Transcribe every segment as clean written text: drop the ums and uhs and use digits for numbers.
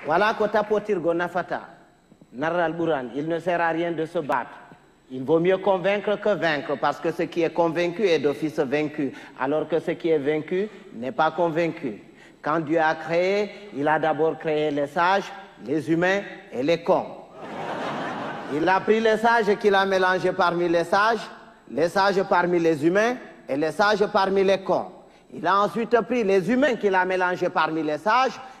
Voilà Kota Potirgo Nafata, Naral Buran, il ne sert à rien de se battre. Il vaut mieux convaincre que vaincre, parce que ce qui est convaincu est d'office vaincu, alors que ce qui est vaincu n'est pas convaincu. Quand Dieu a créé, il a d'abord créé les sages, les humains et les cons. Il a pris les sages qu'il a mélangés parmi les sages parmi les humains et les sages parmi les cons. Il a ensuite pris les humains qu'il a mélangés parmi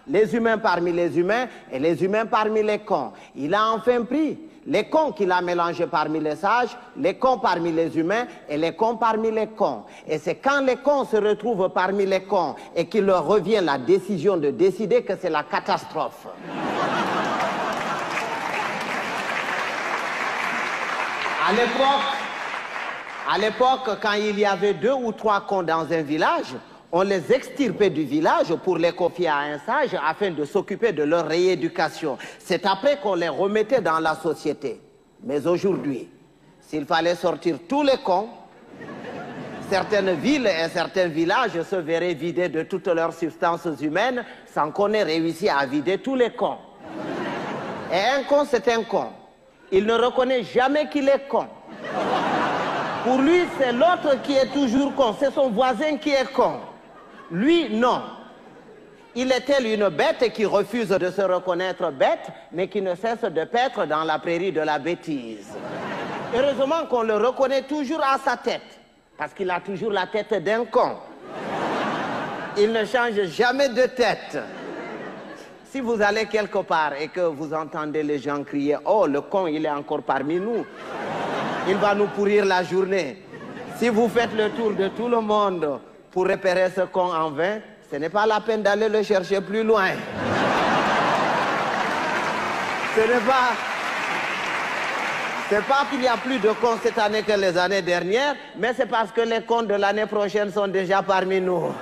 les humains parmi les humains et les humains parmi les cons. Il a enfin pris les cons qu'il a mélangés parmi les cons parmi les humains et les cons parmi les cons. Et c'est quand les cons se retrouvent parmi les cons et qu'il leur revient la décision de décider que c'est la catastrophe. À l'époque, quand il y avait 2 ou 3 cons dans un village, on les extirpait du village pour les confier à un sage afin de s'occuper de leur rééducation. C'est après qu'on les remettait dans la société. Mais aujourd'hui, s'il fallait sortir tous les cons, certaines villes et certains villages se verraient vidés de toutes leurs substances humaines sans qu'on ait réussi à vider tous les cons. Et un con, c'est un con. Il ne reconnaît jamais qu'il est con. Pour lui, c'est l'autre qui est toujours con. C'est son voisin qui est con. Lui, non. Il est tel une bête qui refuse de se reconnaître bête, mais qui ne cesse de paître dans la prairie de la bêtise. Heureusement qu'on le reconnaît toujours à sa tête, parce qu'il a toujours la tête d'un con. Il ne change jamais de tête. Si vous allez quelque part et que vous entendez les gens crier « Oh, le con, il est encore parmi nous. Il va nous pourrir la journée. » Si vous faites le tour de tout le monde pour repérer ce con en vain, ce n'est pas la peine d'aller le chercher plus loin. C'est pas qu'il y a plus de cons cette année que les années dernières, mais c'est parce que les cons de l'année prochaine sont déjà parmi nous.